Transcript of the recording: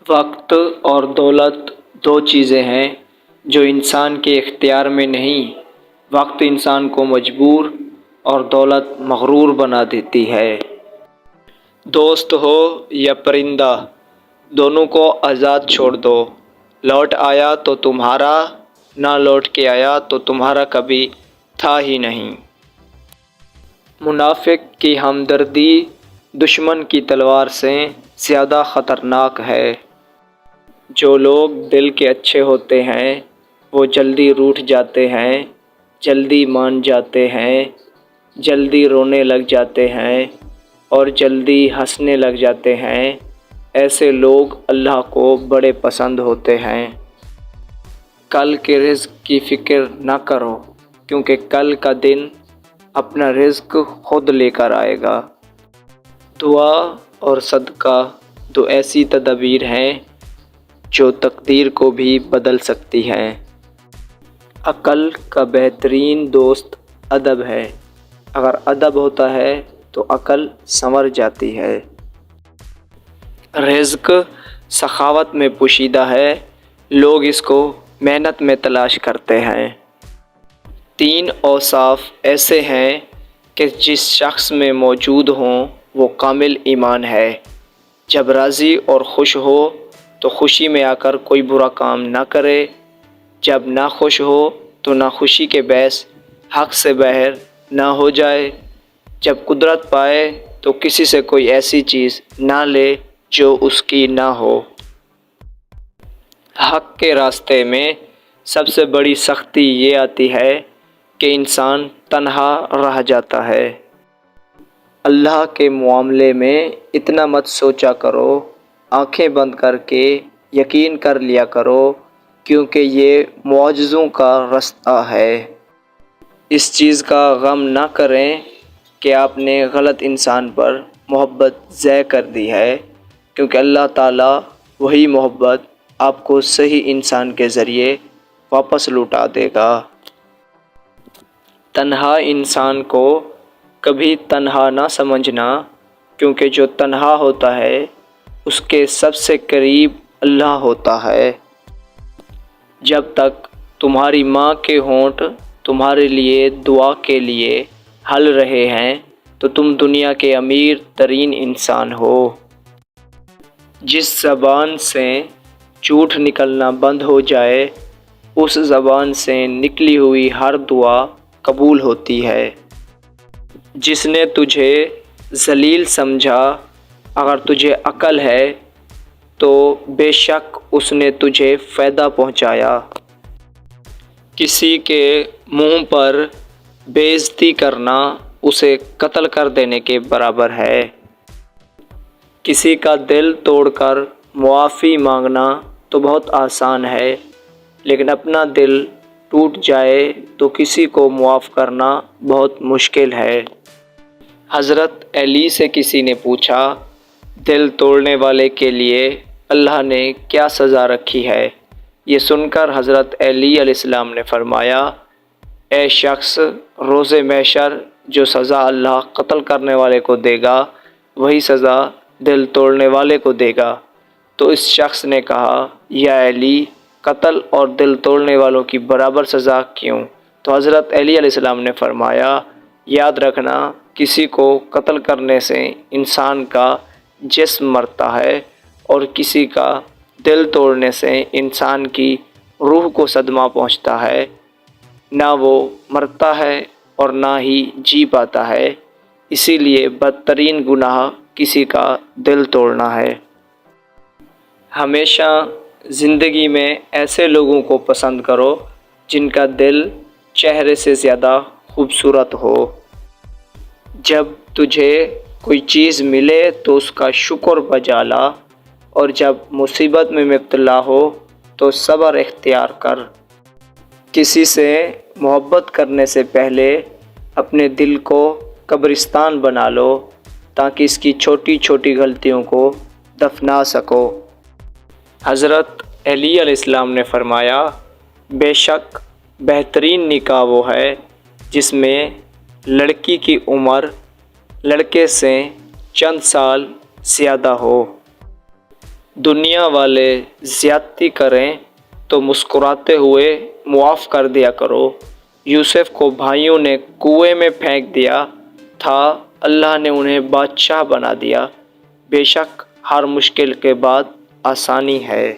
وقت اور دولت دو چیزیں ہیں جو انسان کے اختیار میں نہیں۔ وقت انسان کو مجبور اور دولت مغرور بنا دیتی ہے۔ دوست ہو یا پرندہ، دونوں کو آزاد چھوڑ دو۔ لوٹ آیا تو تمہارا، نہ لوٹ کے آیا تو تمہارا کبھی تھا ہی نہیں۔ منافق کی ہمدردی دشمن کی تلوار سے زیادہ خطرناک ہے۔ جو لوگ دل کے اچھے ہوتے ہیں وہ جلدی روٹھ جاتے ہیں، جلدی مان جاتے ہیں، جلدی رونے لگ جاتے ہیں اور جلدی ہنسنے لگ جاتے ہیں۔ ایسے لوگ اللہ کو بڑے پسند ہوتے ہیں۔ کل کے رزق کی فکر نہ کرو، کیونکہ کل کا دن اپنا رزق خود لے کر آئے گا۔ دعا اور صدقہ دو ایسی تدابیر ہیں جو تقدیر کو بھی بدل سکتی ہیں۔ عقل کا بہترین دوست ادب ہے۔ اگر ادب ہوتا ہے تو عقل سنور جاتی ہے۔ رزق سخاوت میں پوشیدہ ہے، لوگ اس کو محنت میں تلاش کرتے ہیں۔ تین اوصاف ایسے ہیں کہ جس شخص میں موجود ہوں وہ کامل ایمان ہے۔ جب راضی اور خوش ہو تو خوشی میں آ کر کوئی برا کام نہ کرے، جب ناخوش ہو تو ناخوشی کے باعث حق سے باہر نہ ہو جائے، جب قدرت پائے تو کسی سے کوئی ایسی چیز نہ لے جو اس کی نہ ہو۔ حق کے راستے میں سب سے بڑی سختی یہ آتی ہے کہ انسان تنہا رہ جاتا ہے۔ اللہ کے معاملے میں اتنا مت سوچا کرو، آنکھیں بند کر کے یقین کر لیا کرو، کیونکہ یہ معجزوں کا رستہ ہے۔ اس چیز کا غم نہ کریں کہ آپ نے غلط انسان پر محبت ضائع کر دی ہے، کیونکہ اللہ تعالیٰ وہی محبت آپ کو صحیح انسان کے ذریعے واپس لوٹا دے گا۔ تنہا انسان کو کبھی تنہا نہ سمجھنا، کیونکہ جو تنہا ہوتا ہے اس کے سب سے قریب اللہ ہوتا ہے۔ جب تک تمہاری ماں کے ہونٹ تمہارے لیے دعا کے لیے ہل رہے ہیں تو تم دنیا کے امیر ترین انسان ہو۔ جس زبان سے جھوٹ نکلنا بند ہو جائے، اس زبان سے نکلی ہوئی ہر دعا قبول ہوتی ہے۔ جس نے تجھے ذلیل سمجھا، اگر تجھے عقل ہے تو بے شک اس نے تجھے فائدہ پہنچایا۔ کسی کے منہ پر بے عزتی کرنا اسے قتل کر دینے کے برابر ہے۔ کسی کا دل توڑ کر معافی مانگنا تو بہت آسان ہے، لیکن اپنا دل ٹوٹ جائے تو کسی کو معاف کرنا بہت مشکل ہے۔ حضرت علی سے کسی نے پوچھا، دل توڑنے والے کے لیے اللہ نے کیا سزا رکھی ہے؟ یہ سن کر حضرت علی علیہ السلام نے فرمایا، اے شخص، روز محشر جو سزا اللہ قتل کرنے والے کو دے گا وہی سزا دل توڑنے والے کو دے گا۔ تو اس شخص نے کہا، یا علی، قتل اور دل توڑنے والوں کی برابر سزا کیوں؟ تو حضرت علی علیہ السلام نے فرمایا، یاد رکھنا، کسی کو قتل کرنے سے انسان کا جسم مرتا ہے اور کسی کا دل توڑنے سے انسان کی روح کو صدمہ پہنچتا ہے۔ نہ وہ مرتا ہے اور نہ ہی جی پاتا ہے، اسی لیے بدترین گناہ کسی کا دل توڑنا ہے۔ ہمیشہ زندگی میں ایسے لوگوں کو پسند کرو جن کا دل چہرے سے زیادہ خوبصورت ہو۔ جب تجھے کوئی چیز ملے تو اس کا شکر بجا لا، اور جب مصیبت میں مبتلا ہو تو صبر اختیار کر۔ کسی سے محبت کرنے سے پہلے اپنے دل کو قبرستان بنا لو تاکہ اس کی چھوٹی چھوٹی غلطیوں کو دفنا سکو۔ حضرت علی علیہ السلام نے فرمایا، بے شک بہترین نکاح وہ ہے جس میں لڑکی کی عمر لڑکے سے چند سال زیادہ ہو۔ دنیا والے زیادتی کریں تو مسکراتے ہوئے معاف کر دیا کرو۔ یوسف کو بھائیوں نے کنویں میں پھینک دیا تھا، اللہ نے انہیں بادشاہ بنا دیا۔ بے شک ہر مشکل کے بعد آسانی ہے۔